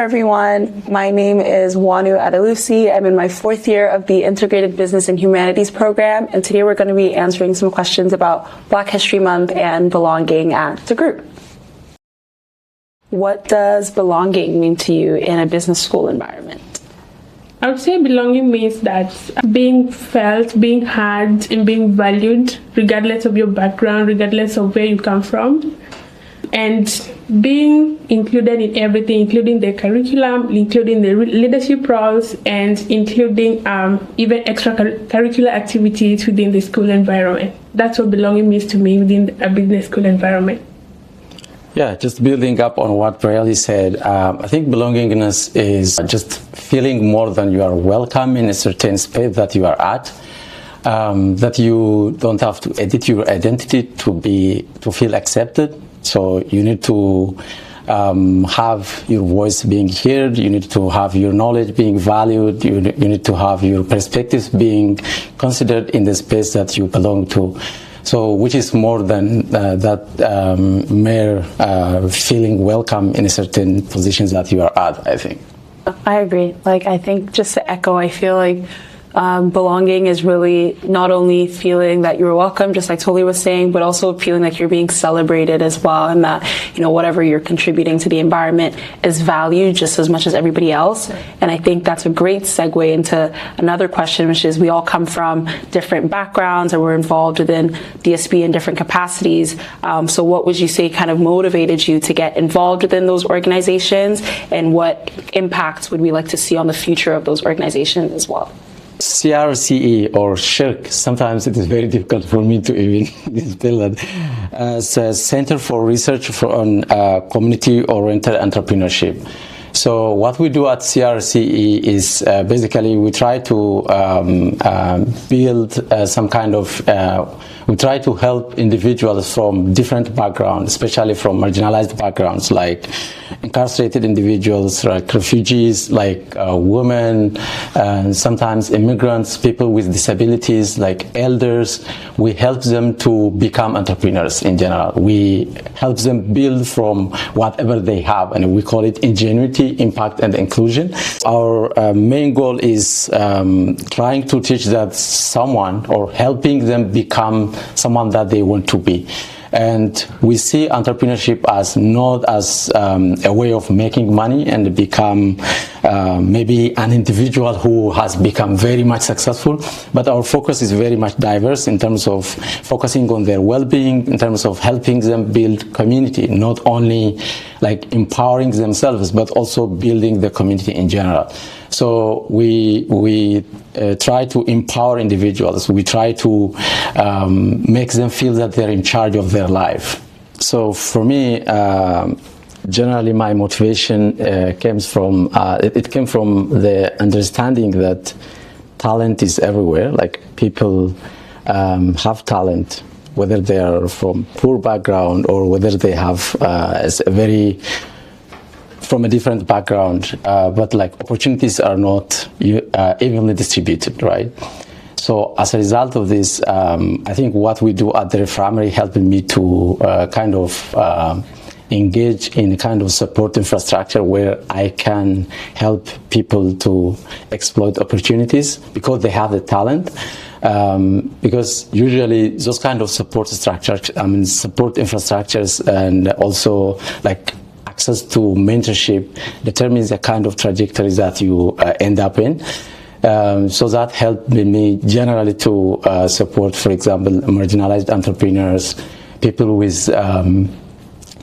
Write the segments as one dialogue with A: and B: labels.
A: everyone. My name is Wonu Adelusi. I'm in my 4th year of the Integrated Business and Humanities program, and today we're going to be answering some questions about Black History Month and belonging at DeGroote. What does belonging mean to you in a business school environment?
B: I would say belonging means that being felt, being heard, and being valued, regardless of your background, regardless of where you come from. And being included in everything, including the curriculum, including the leadership roles, and including even extracurricular activities within the school environment. That's what belonging means to me within a business school environment.
C: Yeah, just building up on what Beryl said, I think belongingness is just feeling more than you are welcome in a certain space that you are at. That you don't have to edit your identity to feel accepted. So you need to have your voice being heard, you need to have your knowledge being valued, you need to have your perspectives being considered in the space that you belong to. So which is more than mere feeling welcome in a certain positions that you are at, I think.
A: I agree. I think just to echo, I feel like belonging is really not only feeling that you're welcome, just like Toli was saying, but also feeling like you're being celebrated as well, and that, whatever you're contributing to the environment is valued just as much as everybody else. And I think that's a great segue into another question, which is we all come from different backgrounds and we're involved within DSB in different capacities. So what would you say kind of motivated you to get involved within those organizations, and what impacts would we like to see on the future of those organizations as well?
C: CRCE or SHIRK, sometimes it is very difficult for me to even spell that. It's a Center for Research on Community-Oriented Entrepreneurship. So what we do at CRCE is basically we try to build some kind of, we try to help individuals from different backgrounds, especially from marginalized backgrounds, like incarcerated individuals, like refugees, like women, and sometimes immigrants, people with disabilities, like elders. We help them to become entrepreneurs in general. We help them build from whatever they have, and we call it ingenuity, impact, and inclusion. Our main goal is trying to teach that someone, or helping them become someone that they want to be. And we see entrepreneurship as not as a way of making money and become maybe an individual who has become very much successful, but our focus is very much diverse in terms of focusing on their well-being, in terms of helping them build community, not only like empowering themselves, but also building the community in general. So we try to empower individuals. We try to make them feel that they're in charge of their life. So for me, generally my motivation came from the understanding that talent is everywhere. Like people have talent, whether they are from poor background or whether they have from a different background, but like opportunities are not evenly distributed, right? So as a result of this, I think what we do at the Amare helped me to kind of engage in a kind of support infrastructure where I can help people to exploit opportunities because they have the talent. Because usually those kind of support structures, support infrastructures, and also like access to mentorship determines the kind of trajectory that you end up in. So that helped me generally to support, for example, marginalized entrepreneurs, people with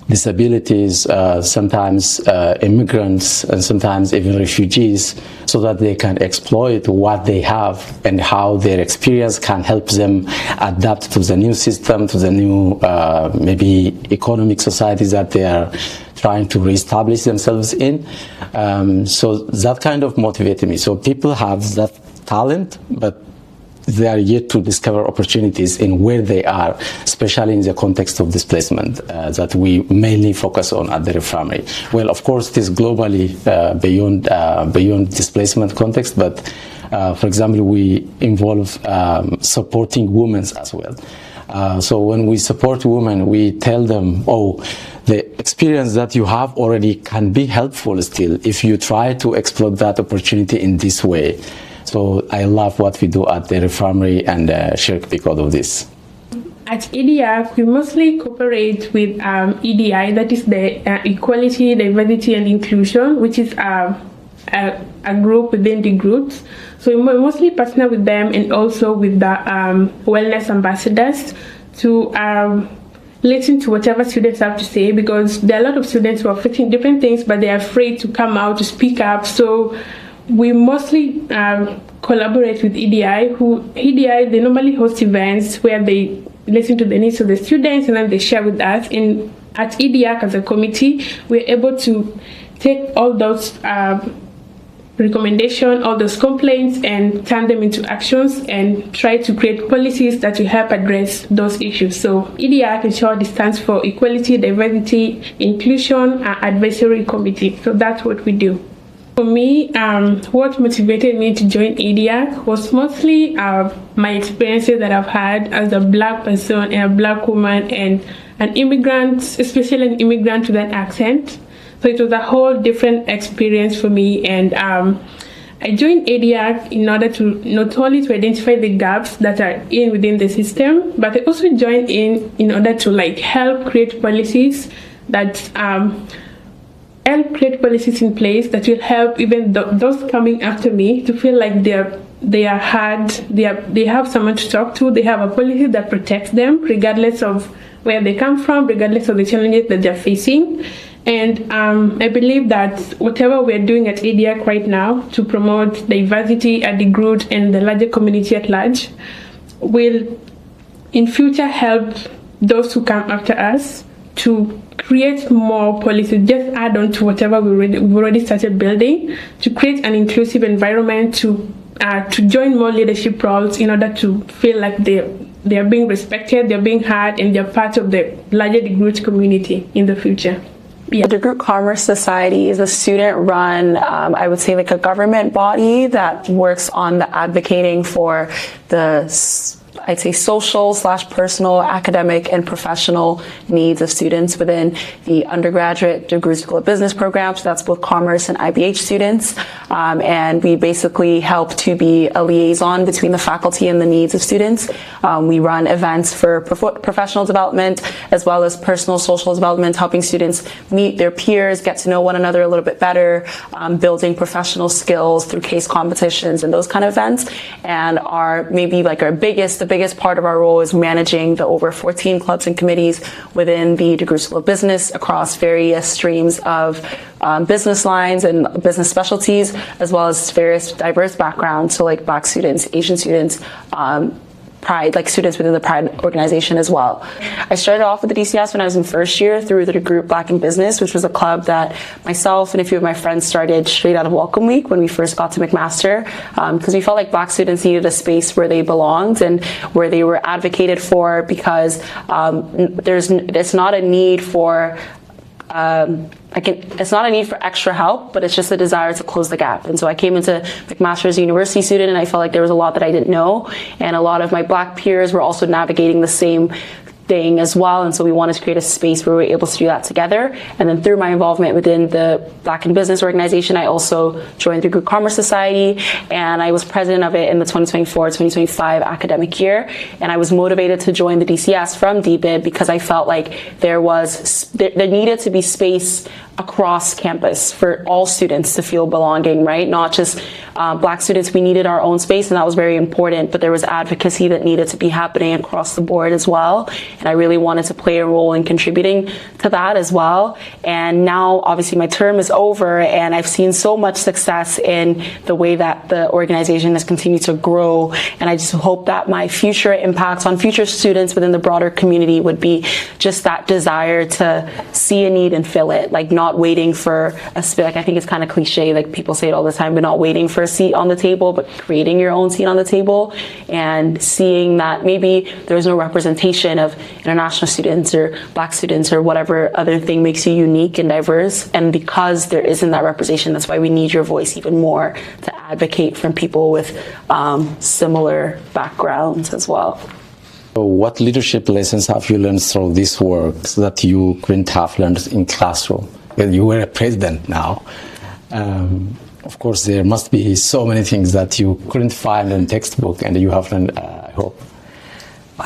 C: disabilities, sometimes immigrants, and sometimes even refugees, so that they can exploit what they have and how their experience can help them adapt to the new system, to the new maybe economic societies that they are trying to reestablish themselves in. So that kind of motivated me. So people have that talent, but they are yet to discover opportunities in where they are, especially in the context of displacement that we mainly focus on at the Amare. Well, of course, it is globally beyond displacement context, but for example, we involve supporting women as well. So when we support women, we tell them, the experience that you have already can be helpful still if you try to exploit that opportunity in this way. So I love what we do at the Refinery and Shirk because of this.
B: At EDF, we mostly cooperate with EDI, that is the Equality, Diversity and Inclusion, which is a group within DeGroote. So we mostly partner with them and also with the wellness ambassadors to listen to whatever students have to say, because there are a lot of students who are facing different things, but they're afraid to come out to speak up. So we mostly collaborate with EDI. They normally host events where they listen to the needs of the students and then they share with us. And at EDIAC as a committee, we're able to take all those recommendations, all those complaints, and turn them into actions and try to create policies that will help address those issues. So EDIAC in short stands for Equality, Diversity, Inclusion Advisory Committee. So that's what we do. For me, what motivated me to join EDIAC was mostly my experiences that I've had as a Black person and a Black woman and an immigrant, especially an immigrant with an accent. So it was a whole different experience for me, and I joined EDIAC in order to not only to identify the gaps that are within the system, but I also joined in order to help create policies that in place that will help even those coming after me to feel like they are heard, they have someone to talk to, they have a policy that protects them regardless of where they come from, regardless of the challenges that they're facing. And I believe that whatever we're doing at EDIAC right now to promote diversity at DeGroote and the larger community at large will in future help those who come after us to create more policies, just add on to whatever we've already started building, to create an inclusive environment, to join more leadership roles in order to feel like they are being respected, they're being heard, and they're part of the larger DeGroote community in the future. Yeah.
A: The DeGroote Commerce Society is a student-run, I would say like a government body that works on the advocating for the I'd say social/personal, academic, and professional needs of students within the undergraduate DeGroote School of Business program. So that's both commerce and IBH students. And we basically help to be a liaison between the faculty and the needs of students. We run events for professional development as well as personal social development, helping students meet their peers, get to know one another a little bit better, building professional skills through case competitions and those kind of events. And the biggest part of our role is managing the over 14 clubs and committees within the DeGroote School of Business across various streams of business lines and business specialties, as well as various diverse backgrounds, so like Black students, Asian students, Pride, like students within the Pride organization as well. I started off with the DCS when I was in first year through the DeGroote Black in Business, which was a club that myself and a few of my friends started straight out of Welcome Week when we first got to McMaster, because we felt like Black students needed a space where they belonged and where they were advocated for, because it's not a need for it's not a need for extra help, but it's just a desire to close the gap. And so I came into McMaster as a university student, and I felt like there was a lot that I didn't know, and a lot of my Black peers were also navigating the same thing as well, and so we wanted to create a space where we were able to do that together. And then through my involvement within the Black in Business organization, I also joined the DeGroote Commerce Society, and I was president of it in the 2024-2025 academic year. And I was motivated to join the DCS from DBIB because I felt like there needed to be space across campus for all students to feel belonging, right? Not just Black students. We needed our own space, and that was very important, but there was advocacy that needed to be happening across the board as well. And I really wanted to play a role in contributing to that as well. And now, obviously, my term is over, and I've seen so much success in the way that the organization has continued to grow. And I just hope that my future impacts on future students within the broader community would be just that desire to see a need and fill it, like not waiting for a space. Like, I think it's kind of cliche, like people say it all the time, but not waiting for a seat on the table, but creating your own seat on the table, and seeing that maybe there's no representation of international students or Black students or whatever other thing makes you unique and diverse. And because there isn't that representation, that's why we need your voice even more to advocate from people with similar backgrounds as well.
C: So what leadership lessons have you learned through this work that you couldn't have learned in classroom? Well, you were a president now. Of course, there must be so many things that you couldn't find in textbook and you have learned, I hope.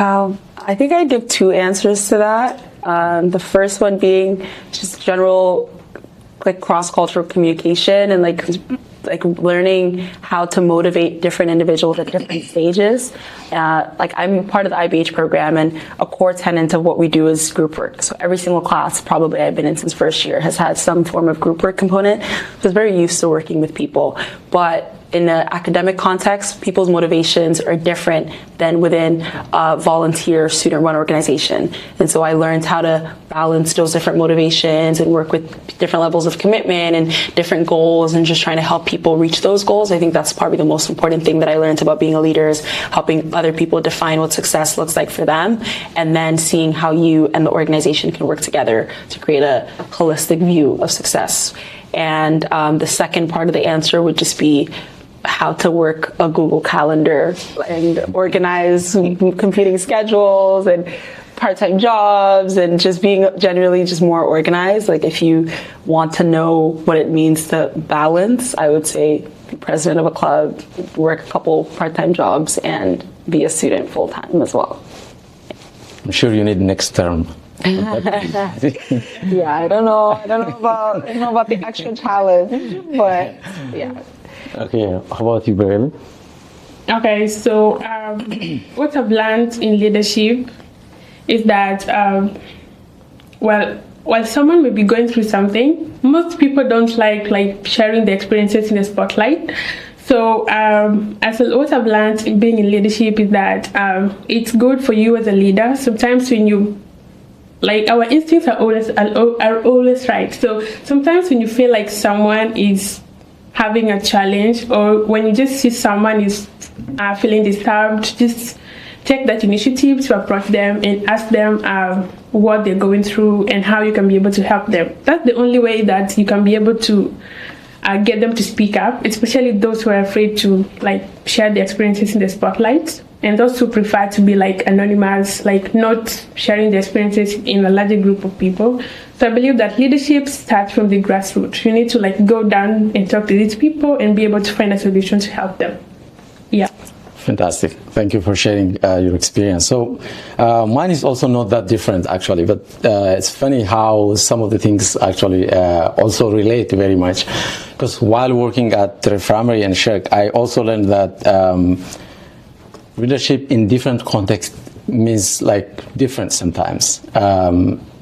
A: Wow. I think I give two answers to that. The first one being just general like cross-cultural communication and like learning how to motivate different individuals at different stages. Like I'm part of the IBH program, and a core tenet of what we do is group work. So every single class probably I've been in since first year has had some form of group work component. So I was very used to working with people. But in an academic context, people's motivations are different than within a volunteer student-run organization. And so I learned how to balance those different motivations and work with different levels of commitment and different goals and just trying to help people reach those goals. I think that's probably the most important thing that I learned about being a leader, is helping other people define what success looks like for them, and then seeing how you and the organization can work together to create a holistic view of success. And the second part of the answer would just be how to work a Google Calendar and organize competing schedules and part-time jobs and just being generally just more organized. Like if you want to know what it means to balance, I would say be president of a club, work a couple part-time jobs, and be a student full-time as well.
C: I'm sure you need next term.
A: Yeah, I don't know about the extra challenge, but yeah.
C: Okay, how about you, Beryl?
B: Okay, so what I've learned in leadership is that, while someone may be going through something, most people don't like sharing their experiences in the spotlight. So what I've learned in being in leadership is that it's good for you as a leader. Sometimes when you our instincts are always right. So sometimes when you feel like someone is having a challenge, or when you just see someone is feeling disturbed, just take that initiative to approach them and ask them what they're going through and how you can be able to help them. That's the only way that you can be able to get them to speak up, especially those who are afraid to share their experiences in the spotlight, and those who prefer to be anonymous, not sharing their experiences in a larger group of people. So I believe that leadership starts from the grassroots. You need to go down and talk to these people and be able to find a solution to help them. Yeah.
C: Fantastic. Thank you for sharing your experience. So mine is also not that different, actually, but it's funny how some of the things actually also relate very much. Because while working at Reformatory and Shirk, I also learned that leadership in different contexts means different sometimes.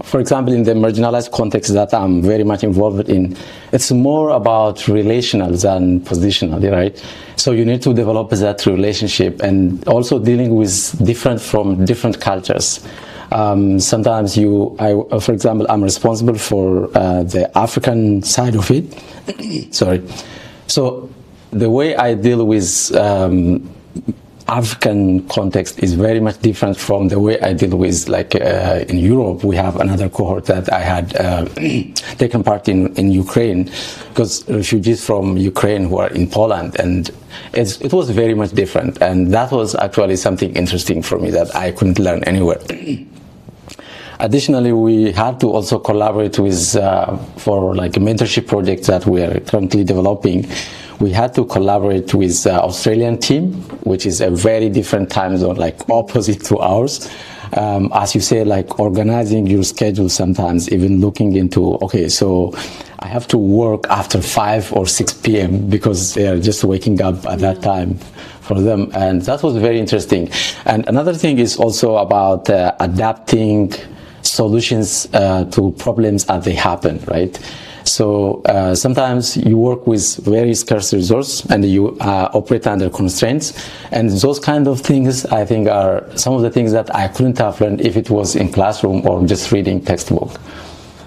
C: For example, in the marginalized context that I'm very much involved in, it's more about relational than positional, right? So you need to develop that relationship, and also dealing with from different cultures. Sometimes for example, I'm responsible for the African side of it. Sorry. So the way I deal with African context is very much different from the way I deal with in Europe. We have another cohort that I had taken part in Ukraine, because refugees from Ukraine who are in Poland, and it was very much different, and that was actually something interesting for me that I couldn't learn anywhere. Additionally, we had to also collaborate with for a mentorship project that we are currently developing. We had to collaborate with the Australian team, which is a very different time zone, opposite to ours. As you say, organizing your schedule sometimes, even looking into, okay, so I have to work after 5 or 6 p.m. because they are just waking up at that time for them. And that was very interesting. And another thing is also about adapting solutions to problems as they happen, right? So sometimes you work with very scarce resources and you operate under constraints, and those kind of things I think are some of the things that I couldn't have learned if it was in classroom or just reading textbook.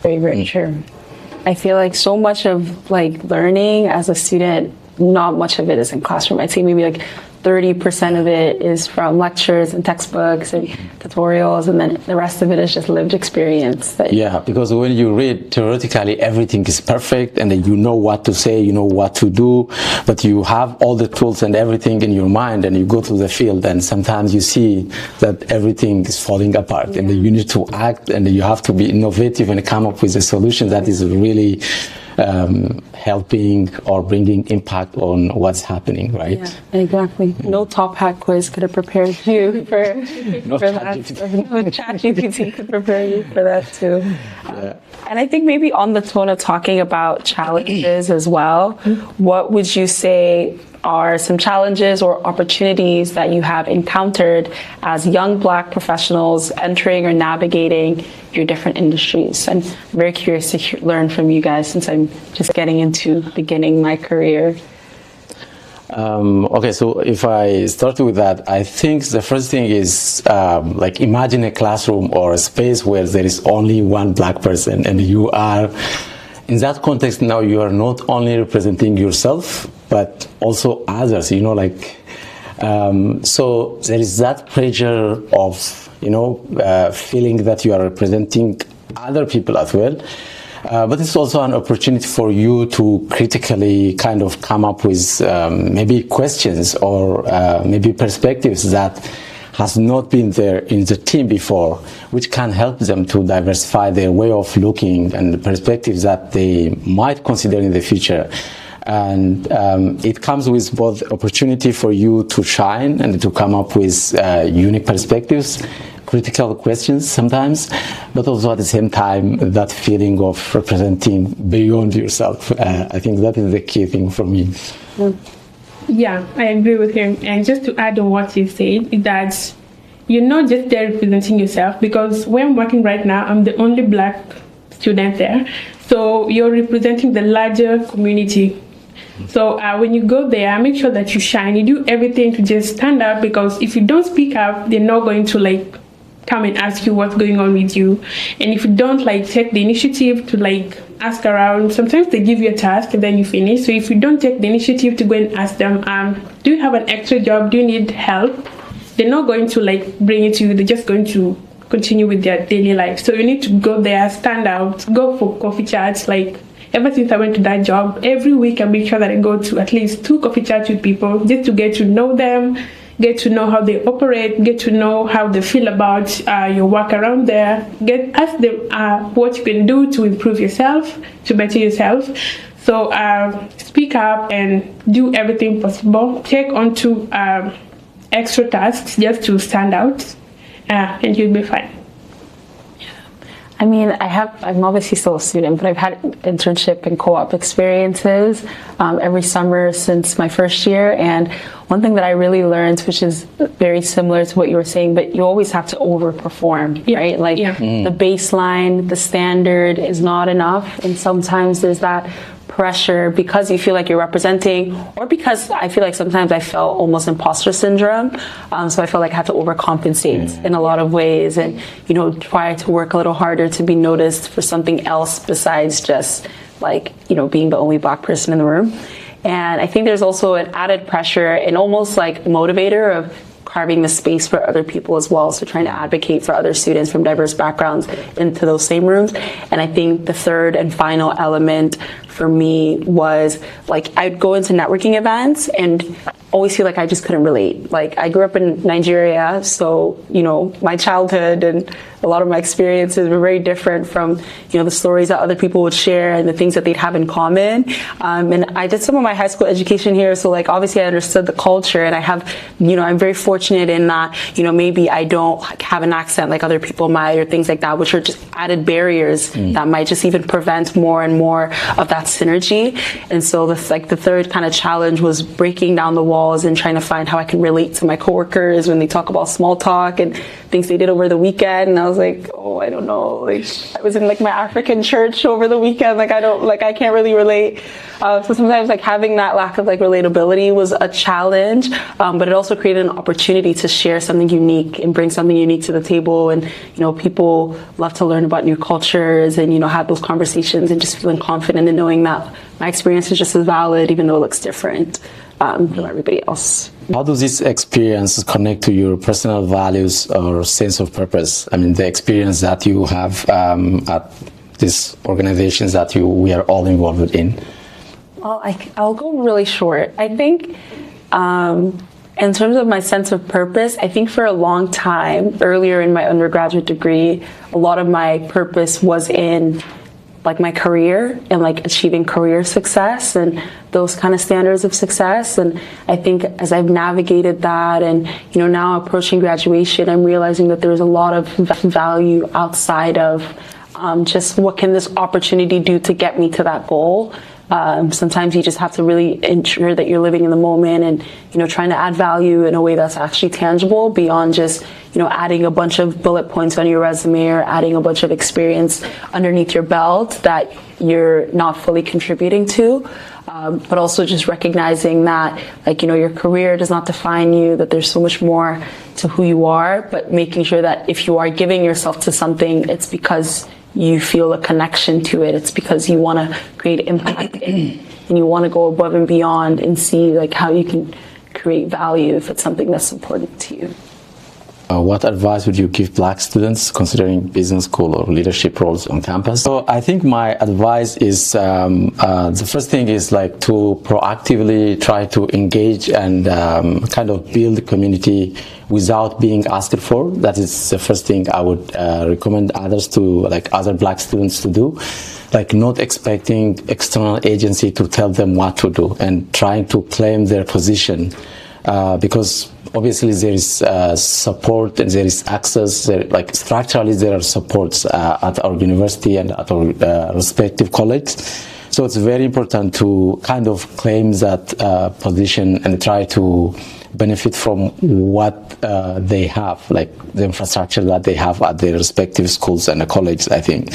A: Very, very true. I feel like so much of learning as a student, not much of it is in classroom. I'd say maybe 30% of it is from lectures and textbooks and tutorials, and then the rest of it is just lived experience.
C: Yeah, because when you read theoretically, everything is perfect, and then you know what to say, you know what to do, but you have all the tools and everything in your mind, and you go to the field, and sometimes you see that everything is falling apart, and then you need to act, and then you have to be innovative and come up with a solution that is really helping or bringing impact on what's happening, right?
A: Yeah, exactly. No top hat quiz could have prepared you for,
C: No
A: for that. No ChatGPT could prepare you for that too. And I think maybe on the tone of talking about challenges as well, what would you say are some challenges or opportunities that you have encountered as young Black professionals entering or navigating your different industries? I'm very curious to learn from you guys, since I'm just getting into beginning my career.
C: Okay, so if I start with that, I think the first thing is like imagine a classroom or a space where there is only one Black person, and you are in that context. Now you are not only representing yourself but also others, you know, like so there is that pressure of, you know, feeling that you are representing other people as well. But it's also an opportunity for you to critically kind of come up with maybe questions or maybe perspectives that has not been there in the team before, which can help them to diversify their way of looking and the perspectives that they might consider in the future. And it comes with both opportunity for you to shine and to come up with unique perspectives, critical questions sometimes, but also at the same time that feeling of representing beyond yourself. I think that is the key thing for me.
B: Yeah, I agree with him. And just to add on what he said, is that you're not just there representing yourself, because where I'm working right now, I'm the only Black student there. So you're representing the larger community. So when you go there, make sure that you shine. You do everything to just stand out, because if you don't speak up, they're not going to like come and ask you what's going on with you. And if you don't like take the initiative to like ask around, sometimes they give you a task and then you finish. So if you don't take the initiative to go and ask them, do you have an extra job? Do you need help? They're not going to like bring it to you. They're just going to continue with their daily life. So you need to go there, stand out, go for coffee chats. Like ever since I went to that job, every week I make sure that I go to at least 2 coffee chats with people, just to get to know them, get to know how they operate, get to know how they feel about your work around there, ask them what you can do to improve yourself, to better yourself. So speak up and do everything possible. Take on to extra tasks just to stand out, and you'll be fine.
A: I mean, I'm obviously still a student, but I've had internship and co-op experiences every summer since my first year. And one thing that I really learned, which is very similar to what you were saying, but you always have to overperform, right? Like the baseline, the standard is not enough. And sometimes there's that pressure because you feel like you're representing, or because I feel like sometimes I felt almost imposter syndrome. So I felt like I had to overcompensate in a lot of ways, and, you know, try to work a little harder to be noticed for something else besides just like, you know, being the only Black person in the room. And I think there's also an added pressure and almost like motivator of carving the space for other people as well. So trying to advocate for other students from diverse backgrounds into those same rooms. And I think the third and final element for me was like I'd go into networking events and always feel like I just couldn't relate. Like I grew up in Nigeria, so, you know, my childhood and a lot of my experiences were very different from, you know, the stories that other people would share and the things that they'd have in common. And I did some of my high school education here, so like obviously I understood the culture, and I have, you know, I'm very fortunate in that, you know, maybe I don't have an accent like other people might or things like that, which are just added barriers that might just even prevent more and more of that synergy. And so the third kind of challenge was breaking down the walls and trying to find how I can relate to my coworkers when they talk about small talk and things they did over the weekend. And I was like, oh, I don't know. Like I was in like my African church over the weekend. Like I can't really relate. So sometimes like having that lack of like relatability was a challenge, but it also created an opportunity to share something unique and bring something unique to the table. And, you know, people love to learn about new cultures and, you know, have those conversations and just feeling confident in knowing that my experience is just as valid, even though it looks different. from everybody else.
C: How does this experience connect to your personal values or sense of purpose? I mean, the experience that you have at these organizations that we are all involved in.
A: Well, I'll go really short. I think in terms of my sense of purpose, I think for a long time, earlier in my undergraduate degree, a lot of my purpose was in like my career and like achieving career success and those kind of standards of success. And I think as I've navigated that and, now approaching graduation, I'm realizing that there's a lot of value outside of just what can this opportunity do to get me to that goal. Sometimes you just have to really ensure that you're living in the moment and, trying to add value in a way that's actually tangible beyond just, adding a bunch of bullet points on your resume or adding a bunch of experience underneath your belt that you're not fully contributing to. But also just recognizing that, your career does not define you, that there's so much more to who you are, but making sure that if you are giving yourself to something, it's because you feel a connection to it. It's because you want to create impact and you want to go above and beyond and see how you can create value if it's something that's important to you.
C: What advice would you give Black students considering business school or leadership roles on campus? So I think my advice is the first thing is to proactively try to engage and kind of build community without being asked for. That is the first thing I would recommend others to, other Black students to do. Not expecting external agency to tell them what to do and trying to claim their position because obviously there is support and there is access, structurally there are supports at our university and at our respective colleges. So it's very important to kind of claim that position and try to benefit from what they have, the infrastructure that they have at their respective schools and colleges, I think.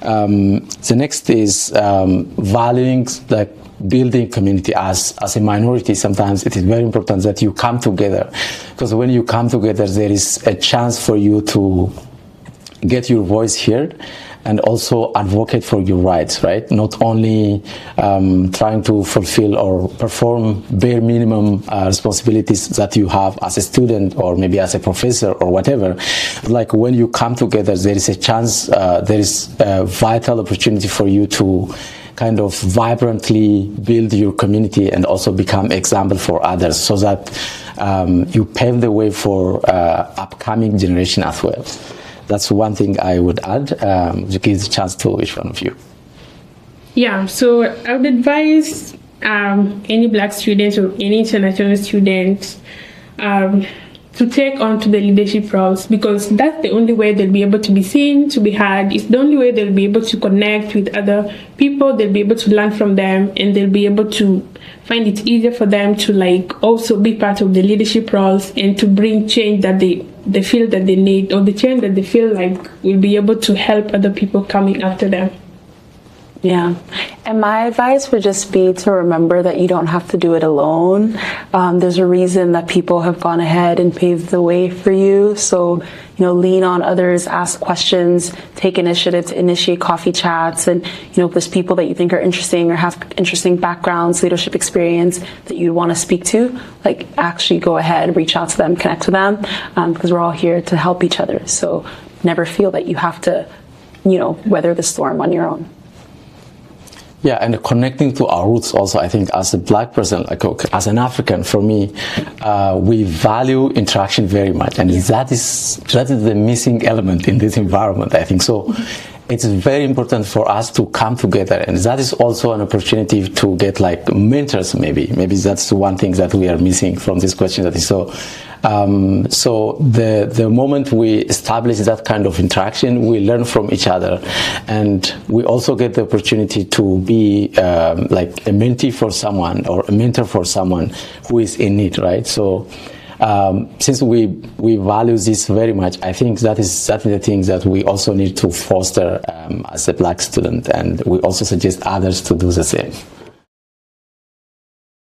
C: The next is valuing building community as a minority. Sometimes it is very important that you come together, because when you come together there is a chance for you to get your voice heard and also advocate for your rights, right? Not only trying to fulfill or perform bare minimum responsibilities that you have as a student or maybe as a professor or whatever. When you come together, there is a chance, there is a vital opportunity for you to kind of vibrantly build your community and also become example for others, so that you pave the way for upcoming generation as well. That's one thing I would add, to give the chance to each one of you.
B: Yeah, so I would advise any Black students or any international students to take on to the leadership roles, because that's the only way they'll be able to be seen, to be heard. It's the only way they'll be able to connect with other people, they'll be able to learn from them, and they'll be able to find it easier for them to also be part of the leadership roles and to bring change that they feel that they need, or the change that they feel will be able to help other people coming after them.
A: Yeah. And my advice would just be to remember that you don't have to do it alone. There's a reason that people have gone ahead and paved the way for you. So, lean on others, ask questions, take initiative to initiate coffee chats. And, if there's people that you think are interesting or have interesting backgrounds, leadership experience that you want to speak to, actually go ahead, reach out to them, connect to them, because we're all here to help each other. So never feel that you have to, weather the storm on your own.
C: Yeah, and connecting to our roots also, I think as a Black person, as an African, for me, we value interaction very much. And that is the missing element in this environment, I think. So it's very important for us to come together. And that is also an opportunity to get mentors, maybe. Maybe that's one thing that we are missing from this question. That is so the moment we establish that kind of interaction, we learn from each other, and we also get the opportunity to be a mentee for someone or a mentor for someone who is in need, right? So since we value this very much, I think that is the thing that we also need to foster as a Black student, and we also suggest others to do the same.